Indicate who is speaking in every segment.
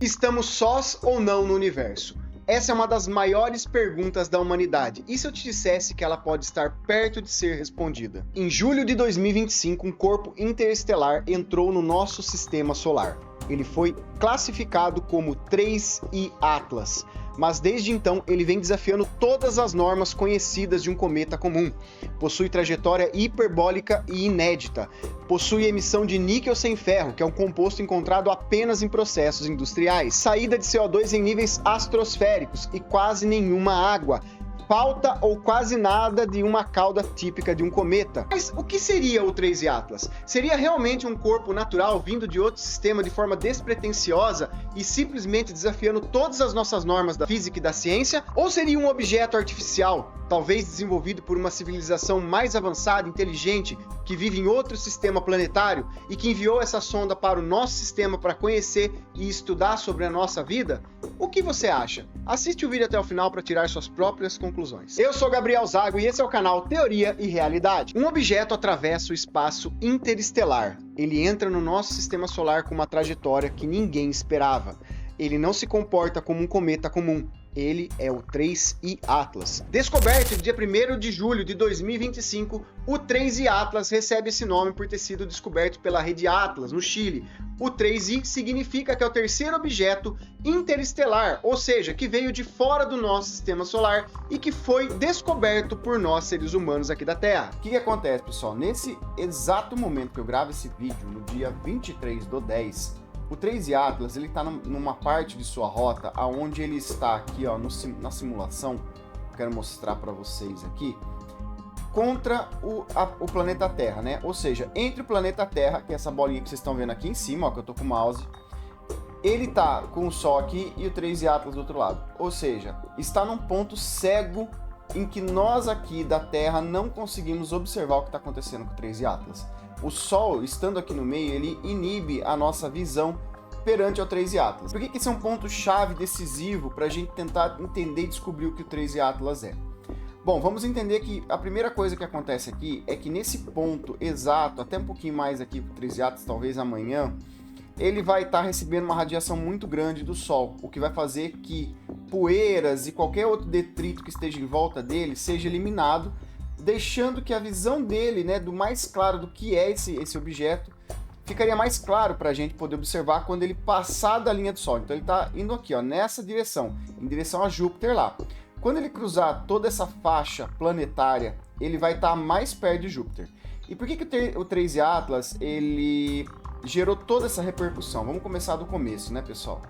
Speaker 1: Estamos sós ou não no universo? Essa é uma das maiores perguntas da humanidade. E se eu te dissesse que ela pode estar perto de ser respondida? Em julho de 2025, um corpo interestelar entrou no nosso sistema solar. Ele foi classificado como 3I Atlas, mas desde então ele vem desafiando todas as normas conhecidas de um cometa comum. Possui trajetória hiperbólica e inédita. Possui emissão de níquel sem ferro, que é um composto encontrado apenas em processos industriais. Saída de CO2 em níveis astrosféricos e quase nenhuma água. Falta ou quase nada de uma cauda típica de um cometa. Mas o que seria o 3I Atlas? Seria realmente um corpo natural vindo de outro sistema de forma despretensiosa e simplesmente desafiando todas as nossas normas da física e da ciência? Ou seria um objeto artificial, talvez desenvolvido por uma civilização mais avançada, inteligente, que vive em outro sistema planetário e que enviou essa sonda para o nosso sistema para conhecer e estudar sobre a nossa vida? O que você acha? Assiste o vídeo até o final para tirar suas próprias conclusões. Eu sou Gabriel Zago e esse é o canal Teoria e Realidade. Um objeto atravessa o espaço interestelar. Ele entra no nosso sistema solar com uma trajetória que ninguém esperava. Ele não se comporta como um cometa comum. Ele é o 3I Atlas. Descoberto no dia 1º de julho de 2025, o 3I Atlas recebe esse nome por ter sido descoberto pela rede Atlas, no Chile. O 3I significa que é o terceiro objeto interestelar, ou seja, que veio de fora do nosso sistema solar e que foi descoberto por nós, seres humanos aqui da Terra.
Speaker 2: O que acontece, pessoal? Nesse exato momento que eu gravo esse vídeo, no dia 23/10, o 3I Atlas ele está numa parte de sua rota aonde ele está aqui, ó, na simulação. Quero mostrar para vocês aqui contra o planeta Terra, né? Ou seja, entre o planeta Terra, que é essa bolinha que vocês estão vendo aqui em cima, ó, que eu tô com o mouse, ele tá com o Sol aqui e o 3I Atlas do outro lado. Ou seja, está num ponto cego em que nós aqui da Terra não conseguimos observar o que está acontecendo com o 3I Atlas. O Sol, estando aqui no meio, ele inibe a nossa visão perante ao 3I Atlas. Por que esse é um ponto-chave decisivo para a gente tentar entender e descobrir o que o 3I Atlas é? Bom, vamos entender que a primeira coisa que acontece aqui é que nesse ponto exato, até um pouquinho mais aqui para o 3I Atlas, talvez amanhã, ele vai estar recebendo uma radiação muito grande do Sol, o que vai fazer que poeiras e qualquer outro detrito que esteja em volta dele seja eliminado, deixando que a visão dele, né, do mais claro do que é esse objeto, ficaria mais claro para a gente poder observar quando ele passar da linha do Sol. Então ele está indo aqui, ó, nessa direção, em direção a Júpiter lá. Quando ele cruzar toda essa faixa planetária, ele vai estar mais perto de Júpiter. E por que o 3I Atlas ele gerou toda essa repercussão? Vamos começar do começo, né, pessoal?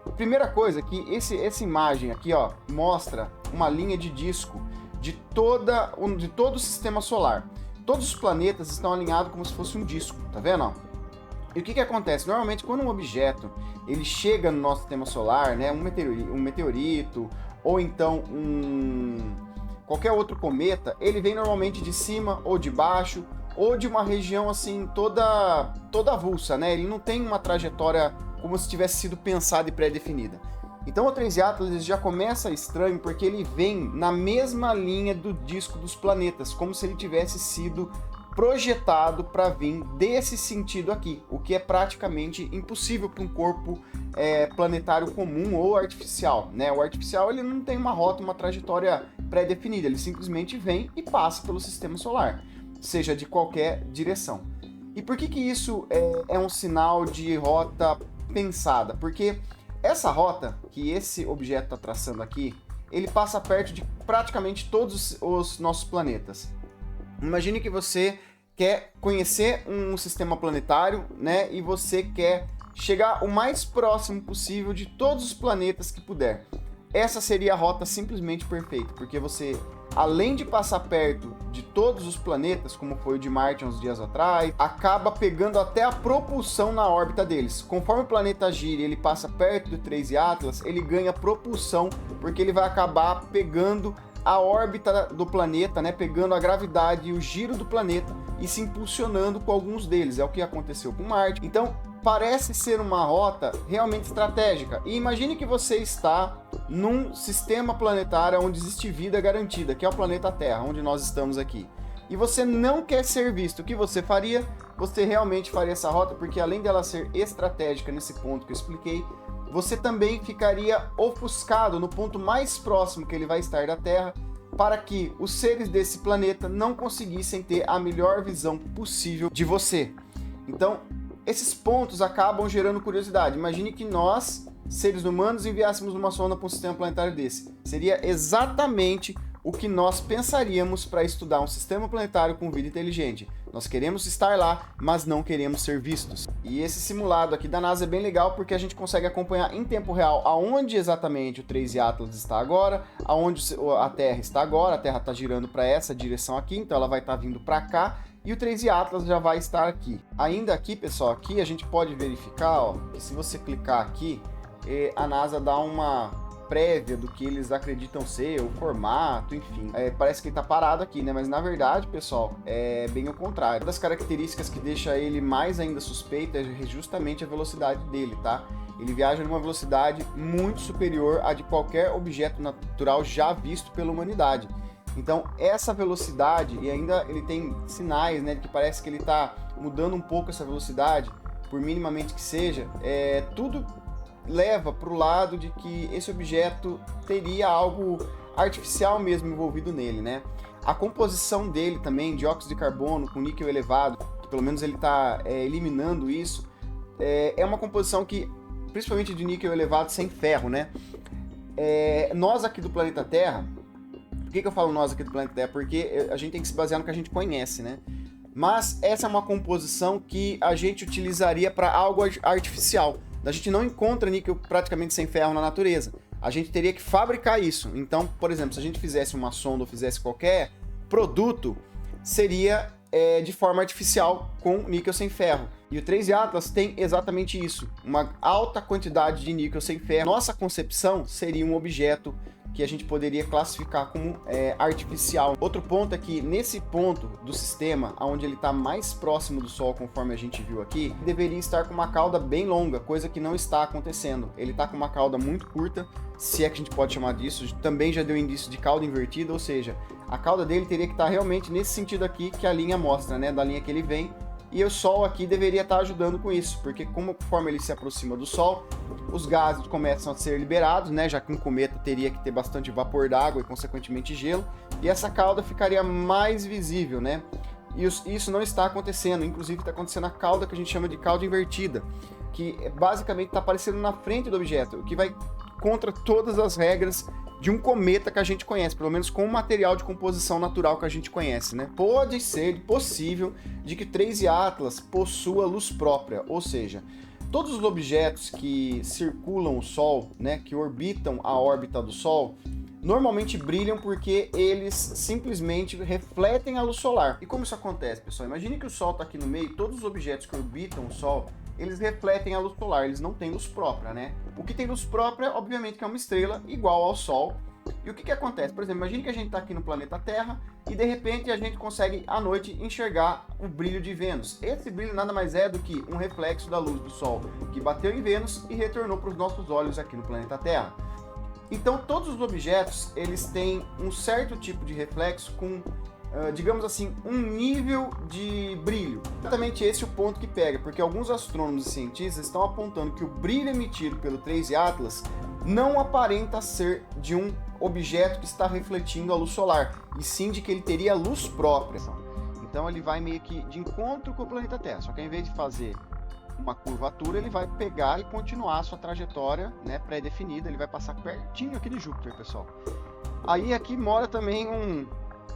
Speaker 2: A primeira coisa é que essa imagem aqui, ó, mostra uma linha de disco de todo o sistema solar. Todos os planetas estão alinhados como se fosse um disco, tá vendo? Ó? E o que acontece? Normalmente, quando um objeto ele chega no nosso sistema solar, né, um meteorito ou então qualquer outro cometa, ele vem normalmente de cima ou de baixo ou de uma região assim toda avulsa, né? Ele não tem uma trajetória como se tivesse sido pensada e pré-definida. Então o 3I Atlas já começa estranho porque ele vem na mesma linha do disco dos planetas, como se ele tivesse sido projetado para vir desse sentido aqui, o que é praticamente impossível para um corpo planetário comum ou artificial, né? O artificial ele não tem uma rota, uma trajetória pré-definida, ele simplesmente vem e passa pelo sistema solar, seja de qualquer direção. E por que isso é um sinal de rota pensada? Porque essa rota que esse objeto está traçando aqui, ele passa perto de praticamente todos os nossos planetas. Imagine que você quer conhecer um sistema planetário, né? E você quer chegar o mais próximo possível de todos os planetas que puder. Essa seria a rota simplesmente perfeita, porque você, além de passar perto de todos os planetas, como foi o de Marte uns dias atrás, acaba pegando até a propulsão na órbita deles. Conforme o planeta gira e ele passa perto do 3I Atlas, ele ganha propulsão, porque ele vai acabar pegando a órbita do planeta, né, pegando a gravidade e o giro do planeta e se impulsionando com alguns deles. É o que aconteceu com Marte. Então, parece ser uma rota realmente estratégica. E imagine que você está num sistema planetário onde existe vida garantida, que é o planeta Terra, onde nós estamos aqui. E você não quer ser visto. O que você faria? Você realmente faria essa rota, porque além dela ser estratégica nesse ponto que eu expliquei, você também ficaria ofuscado no ponto mais próximo que ele vai estar da Terra, para que os seres desse planeta não conseguissem ter a melhor visão possível de você. Então, esses pontos acabam gerando curiosidade. Imagine que nós, seres humanos, enviássemos uma sonda para um sistema planetário desse. Seria exatamente o que nós pensaríamos para estudar um sistema planetário com vida inteligente. Nós queremos estar lá, mas não queremos ser vistos. E esse simulado aqui da NASA é bem legal porque a gente consegue acompanhar em tempo real aonde exatamente o 3i Atlas está agora, aonde a Terra está agora. A Terra está girando para essa direção aqui, então ela vai estar vindo para cá. E o 3i Atlas já vai estar aqui. Ainda aqui, pessoal, aqui a gente pode verificar, ó, que se você clicar aqui, a NASA dá uma prévia do que eles acreditam ser, o formato, enfim. Parece que ele tá parado aqui, né? Mas na verdade, pessoal, é bem o contrário. Uma das características que deixa ele mais ainda suspeito é justamente a velocidade dele, tá? Ele viaja numa velocidade muito superior à de qualquer objeto natural já visto pela humanidade. Então, essa velocidade, e ainda ele tem sinais, né, de que parece que ele tá mudando um pouco essa velocidade, por minimamente que seja, tudo leva para o lado de que esse objeto teria algo artificial mesmo envolvido nele, né? A composição dele também, dióxido de carbono com níquel elevado, que pelo menos ele está eliminando isso, é uma composição que, principalmente de níquel elevado sem ferro, né? Nós aqui do planeta Terra, por que eu falo nós aqui do planeta Terra? Porque a gente tem que se basear no que a gente conhece, né? Mas essa é uma composição que a gente utilizaria para algo artificial. A gente não encontra níquel praticamente sem ferro na natureza. A gente teria que fabricar isso. Então, por exemplo, se a gente fizesse uma sonda ou fizesse qualquer produto, seria de forma artificial com níquel sem ferro. E o 3i Atlas tem exatamente isso, uma alta quantidade de níquel sem ferro. Nossa concepção seria um objeto que a gente poderia classificar como artificial. Outro ponto é que nesse ponto do sistema, onde ele está mais próximo do Sol, conforme a gente viu aqui, deveria estar com uma cauda bem longa, coisa que não está acontecendo. Ele está com uma cauda muito curta, se é que a gente pode chamar disso. Também já deu indício de cauda invertida, ou seja, a cauda dele teria que estar realmente nesse sentido aqui que a linha mostra, né, da linha que ele vem. E o Sol aqui deveria estar ajudando com isso, porque conforme ele se aproxima do Sol, os gases começam a ser liberados, né, já que um cometa teria que ter bastante vapor d'água e consequentemente gelo, e essa cauda ficaria mais visível, né? E isso não está acontecendo, inclusive está acontecendo a cauda que a gente chama de cauda invertida, que basicamente está aparecendo na frente do objeto, o que vai contra todas as regras de um cometa que a gente conhece, pelo menos com o material de composição natural que a gente conhece, né? Pode ser possível de que 3i Atlas possua luz própria, ou seja, todos os objetos que circulam o Sol, né, que orbitam a órbita do Sol, normalmente brilham porque eles simplesmente refletem a luz solar. E como isso acontece, pessoal? Imagine que o Sol está aqui no meio, todos os objetos que orbitam o Sol, eles refletem a luz solar, eles não têm luz própria, né? O que tem luz própria, obviamente, que é uma estrela igual ao Sol. E o que acontece? Por exemplo, imagine que a gente está aqui no planeta Terra e de repente a gente consegue à noite enxergar o brilho de Vênus. Esse brilho nada mais é do que um reflexo da luz do Sol que bateu em Vênus e retornou para os nossos olhos aqui no planeta Terra. Então todos os objetos eles têm um certo tipo de reflexo com, digamos assim, um nível de brilho. Exatamente esse é o ponto que pega, porque alguns astrônomos e cientistas estão apontando que o brilho emitido pelo 3i Atlas não aparenta ser de um objeto que está refletindo a luz solar, e sim de que ele teria luz própria. Então ele vai meio que de encontro com o planeta Terra, só que ao invés de fazer uma curvatura, ele vai pegar e continuar a sua trajetória, né, pré-definida, ele vai passar pertinho aqui de Júpiter, pessoal. Aí aqui mora também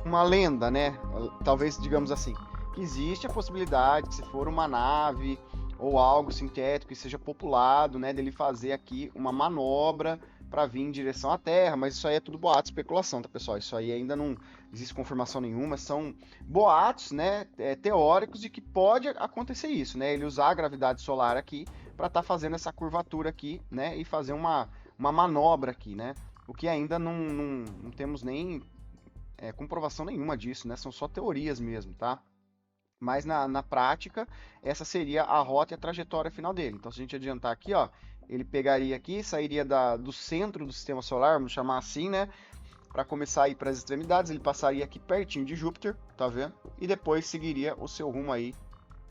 Speaker 2: uma lenda, né, talvez digamos assim, que existe a possibilidade, se for uma nave ou algo sintético que seja populado, né, dele fazer aqui uma manobra para vir em direção à Terra, mas isso aí é tudo boato, especulação, tá, pessoal? Isso aí ainda não existe confirmação nenhuma, são boatos, né, teóricos de que pode acontecer isso, né, ele usar a gravidade solar aqui para estar fazendo essa curvatura aqui, né, e fazer uma manobra aqui, né, o que ainda não temos nem comprovação nenhuma disso, né, são só teorias mesmo, tá? Mas na prática, essa seria a rota e a trajetória final dele. Então, se a gente adiantar aqui, ó, ele pegaria aqui, sairia do centro do sistema solar, vamos chamar assim, né? Para começar a ir para as extremidades, ele passaria aqui pertinho de Júpiter, tá vendo? E depois seguiria o seu rumo aí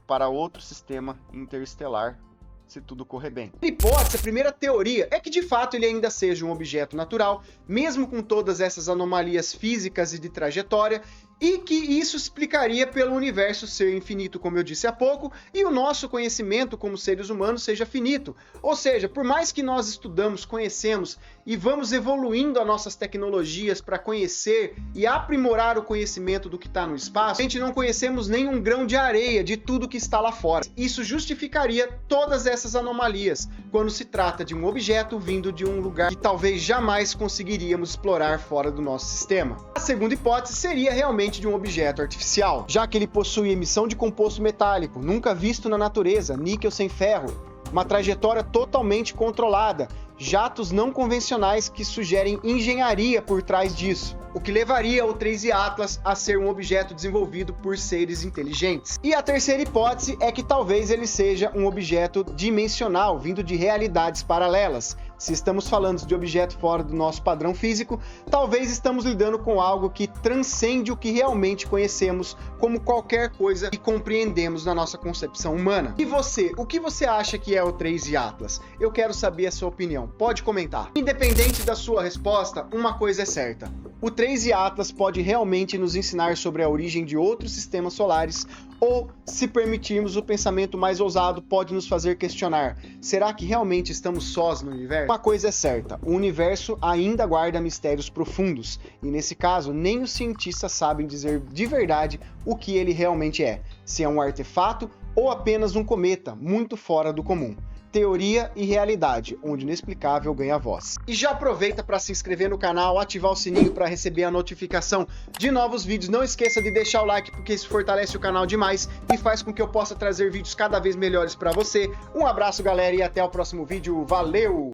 Speaker 2: para outro sistema interestelar
Speaker 1: se tudo correr bem. A hipótese, a primeira teoria, é que de fato ele ainda seja um objeto natural, mesmo com todas essas anomalias físicas e de trajetória, e que isso explicaria pelo universo ser infinito, como eu disse há pouco, e o nosso conhecimento como seres humanos seja finito. Ou seja, por mais que nós estudamos, conhecemos e vamos evoluindo as nossas tecnologias para conhecer e aprimorar o conhecimento do que está no espaço, a gente não conhecemos nem um grão de areia de tudo que está lá fora. Isso justificaria todas essas anomalias, quando se trata de um objeto vindo de um lugar que talvez jamais conseguiríamos explorar fora do nosso sistema. A segunda hipótese seria realmente de um objeto artificial, já que ele possui emissão de composto metálico, nunca visto na natureza, níquel sem ferro, uma trajetória totalmente controlada, jatos não convencionais que sugerem engenharia por trás disso, o que levaria o 3i Atlas a ser um objeto desenvolvido por seres inteligentes. E a terceira hipótese é que talvez ele seja um objeto dimensional, vindo de realidades paralelas. Se estamos falando de objeto fora do nosso padrão físico, talvez estamos lidando com algo que transcende o que realmente conhecemos como qualquer coisa que compreendemos na nossa concepção humana. E você, o que você acha que é o 3i Atlas? Eu quero saber a sua opinião. Pode comentar. Independente da sua resposta, uma coisa é certa. O 3i Atlas pode realmente nos ensinar sobre a origem de outros sistemas solares, ou, se permitirmos o pensamento mais ousado, pode nos fazer questionar: será que realmente estamos sós no universo? Uma coisa é certa, o universo ainda guarda mistérios profundos, e nesse caso, nem os cientistas sabem dizer de verdade o que ele realmente é, se é um artefato ou apenas um cometa muito fora do comum. Teoria e realidade, onde o inexplicável ganha voz. E já aproveita para se inscrever no canal, ativar o sininho para receber a notificação de novos vídeos. Não esqueça de deixar o like, porque isso fortalece o canal demais e faz com que eu possa trazer vídeos cada vez melhores para você. Um abraço, galera, e até o próximo vídeo. Valeu!